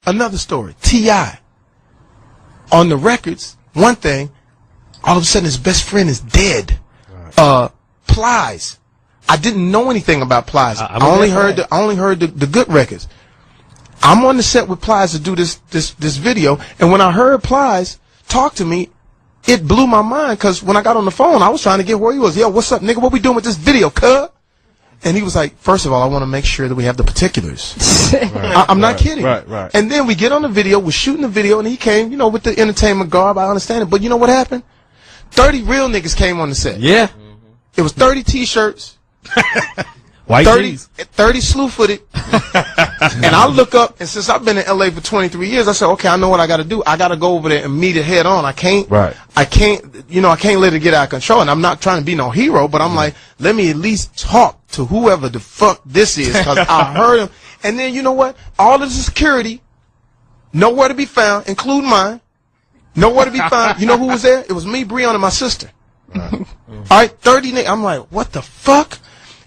another story. T.I. on the records, one thing, all of a sudden his best friend is dead. Plies. I didn't know anything about Plies. I only heard the good records. I'm on the set with Plies to do this video, and when I heard Plies talk to me, it blew my mind, because when I got on the phone, I was trying to get where he was. Yo, what's up, nigga? What we doing with this video, cuz? And he was like, first of all, I want to make sure that we have the particulars. I'm not kidding. Right. And then we get on the video, we're shooting the video, and he came, you know, with the entertainment garb. I understand it. But you know what happened? 30 real niggas came on the set. Yeah. It was 30 T-shirts. White 30 slew-footed. And I look up, and since I've been in LA for 23 years, I said, okay, I know what I got to do. I got to go over there and meet it head on. I can't, you know, I can't let it get out of control. And I'm not trying to be no hero, but I'm like, let me at least talk to whoever the fuck this is, because I heard him. And then, you know what? All of the security, nowhere to be found, including mine. Nowhere to be found. You know who was there? It was me, Breon, and my sister. All right, 30 niggas. I'm like, what the fuck?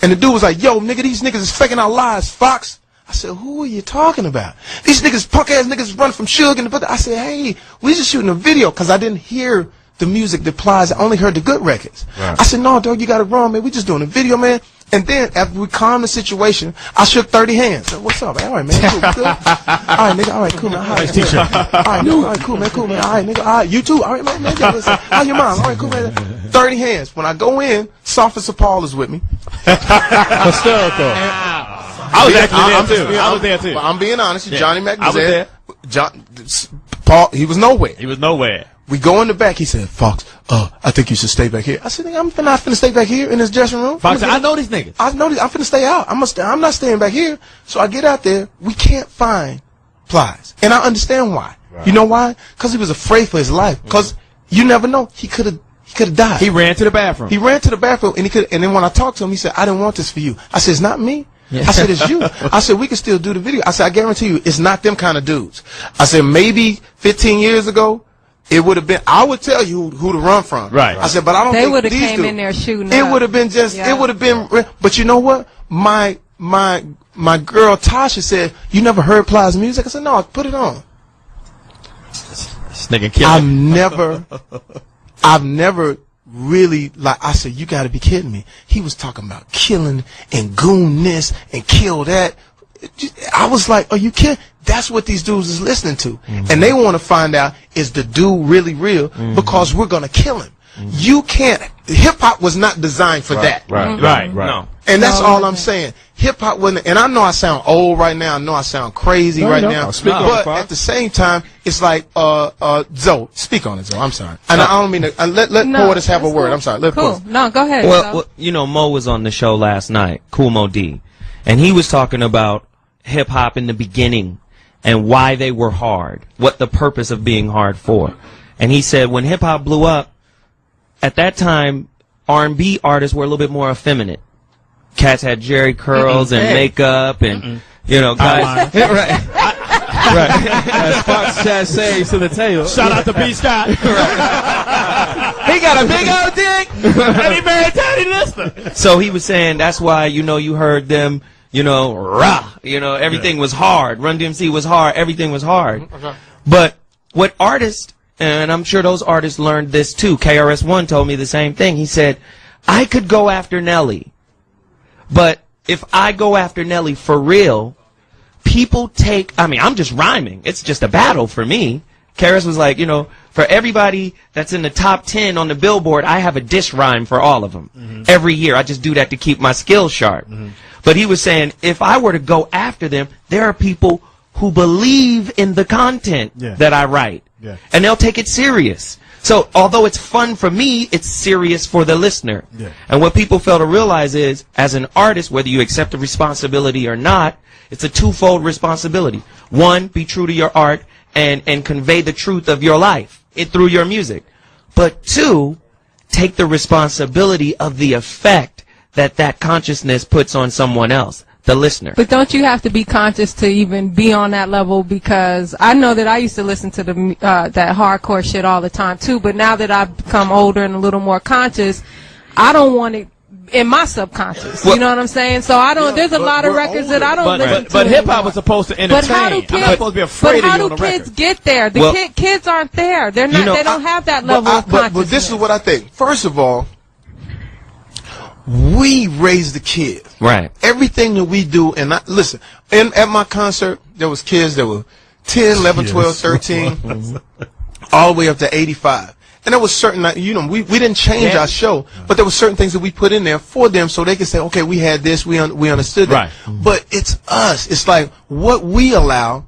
And the dude was like, yo, nigga, these niggas is faking our lives, Foxx. I said, who are you talking about? These niggas, punk-ass niggas run from Suge. And I said, hey, we just shooting a video, because I didn't hear the music that Plies. I only heard the good records. I said, no, dog, you got it wrong, man. We just doing a video, man. And then, after we calmed the situation, I shook 30 hands. I said, what's up, man? All right, man. Cool, good. All right, nigga. All right, cool, man. All right, nice all right, no, all right, cool, man. Cool, man. All right, nigga. All right, you too. All right, man. How your mom? All right, cool, man. 30 hands. When I go in, Sophus Paul is with me. Hysterical. I was actually there too. I was there too. I'm being honest. Johnny Mac was there. Paul, he was nowhere. He was nowhere. We go in the back. He said, Foxx, I think you should stay back here. I said, I'm not finna stay back here in this dressing room. Foxx, I know these niggas. I know these. I'm finna stay out. I'm not staying back here. So I get out there. We can't find Plies. And I understand why. You know why? Because he was afraid for his life. Because you never know. He could have died. He ran to the bathroom. He ran to the bathroom, and and then when I talked to him, he said, I didn't want this for you. I said, it's not me. I said, it's you. I said, we can still do the video. I said, I guarantee you, it's not them kind of dudes. I said, maybe 15 years ago, it would have been, I would tell you who to run from. I said, but I don't think they would have these came dudes, in there shooting it would have been just, it would have been, but you know what? My girl Tasha said, you never heard Plies music? I said, no, put it on. This nigga killed I've never really, like, I said, you gotta be kidding me. He was talking about killing and goon this and kill that. I was like, are you kidding? That's what these dudes is listening to. And they want to find out, is the dude really real? Because we're going to kill him. You can't, hip-hop was not designed for that. Right. No. And that's all I'm saying. Hip-hop wasn't, and I know I sound old right now. I know I sound crazy right now. But at the same time, it's like, Zoe, speak on it, Zoe. I'm sorry. And I don't mean to, let Poetess have a word. I'm sorry. Let Cool. No, go ahead. Well, you know, Mo was on the show last night, Cool Mo D, and he was talking about hip-hop in the beginning and why they were hard, what the purpose of being hard for. And he said when hip-hop blew up, at that time, R&B artists were a little bit more effeminate. Cats had jerry curls and makeup and, you know, guys. Right. As Foxx Chad says to the tail. Shout out to B. Scott. He got a big old dick. And he married Tiny Lister. So he was saying that's why, you know, you heard them, you know, rah, you know, everything was hard. Run DMC was hard. Everything was hard. But what artists, and I'm sure those artists learned this too. KRS-One told me the same thing. He said, I could go after Nelly, but if I go after Nelly for real, people take, I mean, I'm just rhyming. It's just a battle for me. KRS was like, you know, for everybody that's in the top 10 on the Billboard, I have a diss rhyme for all of them. Every year. I just do that to keep my skills sharp. But he was saying, if I were to go after them, there are people who believe in the content that I write. And they'll take it serious. So although it's fun for me, it's serious for the listener. And what people fail to realize is, as an artist, whether you accept the responsibility or not, it's a twofold responsibility. One, be true to your art and convey the truth of your life through your music. But two, take the responsibility of the effect that consciousness puts on someone else, the listener. But don't you have to be conscious to even be on that level? Because I know that I used to listen to the that hardcore shit all the time too, but now that I've become older and a little more conscious, I don't want it in my subconscious. You know what I'm saying? So I don't. There's a lot of records that I don't listen to. But hip hop was supposed to entertain. But how do kids? I'm not supposed to be afraid but how of you do on the kids record. get there? The kids aren't there. They're not. They don't have that level of consciousness. But this is what I think. First of all, we raise the kids. Right. Everything that we do, and listen, at my concert, there was kids that were 10, 11, 12, 13, all the way up to 85. And there was certain, we didn't change our show, but there were certain things that we put in there for them so they could say, okay, we had this, we understood that. Right. But it's us. It's like what we allow.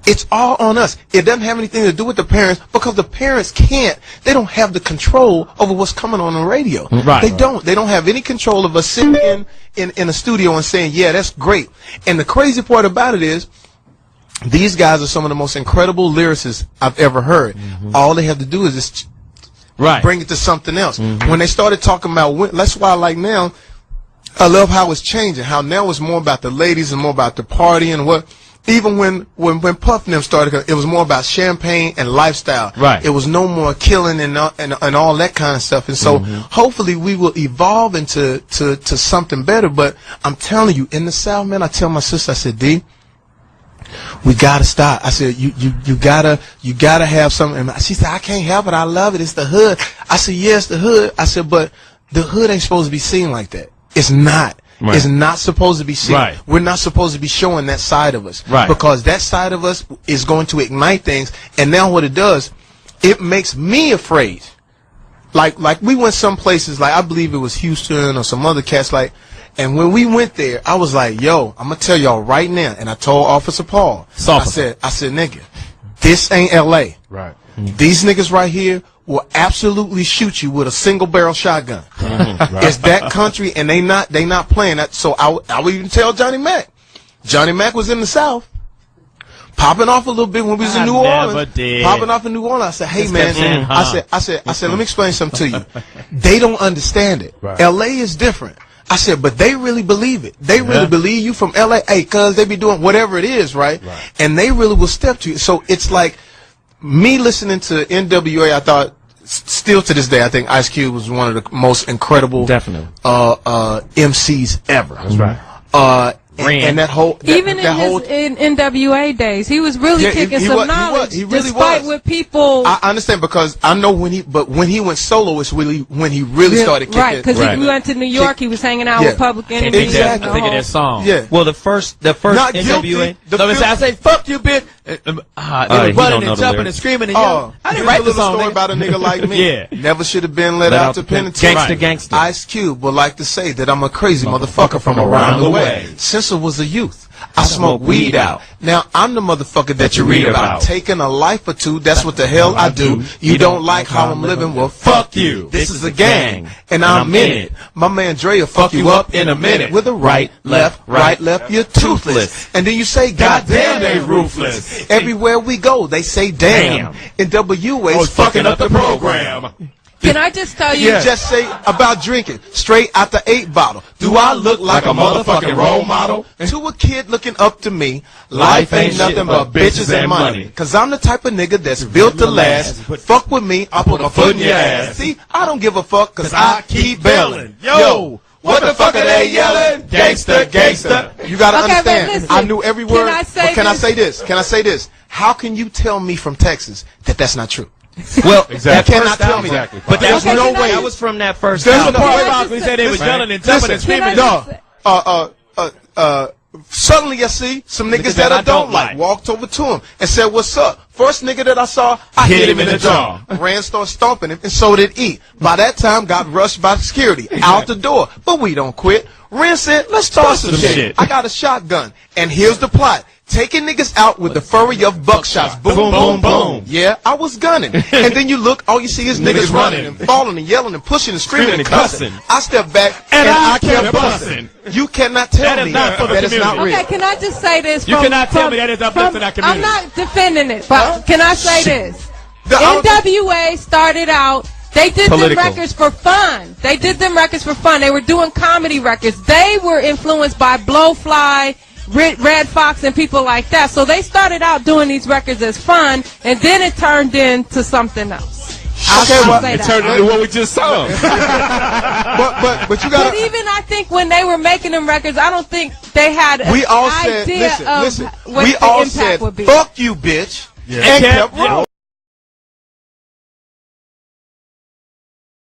It's all on us. It doesn't have anything to do with the parents because the parents they don't have the control over what's coming on the radio. Right. They don't. They don't have any control of us sitting in a studio and saying, yeah, that's great. And the crazy part about it is, these guys are some of the most incredible lyricists I've ever heard. All they have to do is just bring it to something else. When they started talking about, that's why now, I love how it's changing, how now it's more about the ladies and more about the party and what. Even when Puff and them started, it was more about champagne and lifestyle. Right. It was no more killing and all that kind of stuff. And so hopefully we will evolve into something better. But I'm telling you, in the South, man, I tell my sister, I said, D, we gotta stop. I said, you gotta have something. And she said, I can't help it. I love it. It's the hood. I said, yes, the hood. I said, but the hood ain't supposed to be seen like that. It's not. Right. It's not supposed to be seen. Right. We're not supposed to be showing that side of us. Right. Because that side of us is going to ignite things. And now what it does, it makes me afraid. Like we went some places, like I believe it was Houston or some other cats, and when we went there, I was like, yo, I'm going to tell y'all right now. And I told Officer Paul, I said, nigga, this ain't L.A. Right. These niggas right here will absolutely shoot you with a single barrel shotgun. It's that country, and they not playing that. So I would even tell Johnny Mac. Johnny Mac was in the South, popping off a little bit when we was in New Orleans. Popping off in New Orleans. I said, hey man, I said, let me explain something to you. They don't understand it. Right. L.A. is different. I said, but they really believe it. They really believe you from L.A. Hey, cuz they be doing whatever it is, right? And they really will step to you. So it's like me listening to NWA, I thought, still to this day, I think Ice Cube was one of the most incredible MCs ever. That's right. And that whole even in NWA days, he was really kicking some knowledge. He really despite what people. I understand because I know when he went solo is really when he really started kicking. Right, because he went to New York, he was hanging out with Public Enemy. Exactly. Think of that song. Yeah. Well, the first NWA. I say, "Fuck you, bitch." They were running and jumping and screaming and yelling. I didn't write the song. Story about a nigga like me. Never should have been let out to penitentiary. Gangsta. Ice Cube would like to say that I'm a crazy motherfucker from around the way. Since I was a youth, I smoke weed out. Now I'm the motherfucker that you read about. Taking a life or two, that's what the hell I do. You don't like how I'm living? Well, fuck you. This is a gang, and I'm in it. My man Dre will fuck you up in a minute with a right, left, you're toothless. And then you say, goddamn, they ruthless. Everywhere we go, they say damn. And WA's fucking up the program. Can I just tell you? You just say about drinking straight out the 8 bottle. Do I look like a motherfucking role model? To a kid looking up to me, life ain't nothing but bitches and money. Cause I'm the type of nigga that's built to last. Fuck with me, I'll put my foot in your ass. See, I don't give a fuck cause I keep bailing. Yo, what the fuck are they yelling? Gangsta, gangsta. You gotta understand, listen, I knew every word. Can I say this? How can you tell me from Texas that that's not true? Well, exactly. You cannot tell me that. But there's no way. That was from that first album. There's a part when he said they was yelling and jumping and screaming. Suddenly I see some niggas that I don't like. Walked over to him and said, what's up? First nigga that I saw, I hit him in the jaw. Ran, started stomping him, and so did E. By that time, got rushed by security. Out the door. But we don't quit. Ren said, let's start some shit. I got a shotgun. And here's the plot. Taking niggas out with the flurry of buckshots. Boom, boom, boom, boom. Yeah, I was gunning. And then you look, all you see is niggas running and falling and yelling and pushing and screaming and cussing. I step back and I kept busting. You cannot tell me that is not real. Okay, can I just say this? You cannot tell me that is uplifting our community. I'm not defending it, but can I say this? NWA started out, they did them records for fun. They were doing comedy records. They were influenced by Blowfly, Red Fox, and people like that. So they started out doing these records as fun, and then it turned into something else. Okay, well, it turned into what we just saw. but you got. But even I think when they were making them records, I don't think they had an idea of what the impact would be. Fuck you, bitch. Yeah. And kept rolling.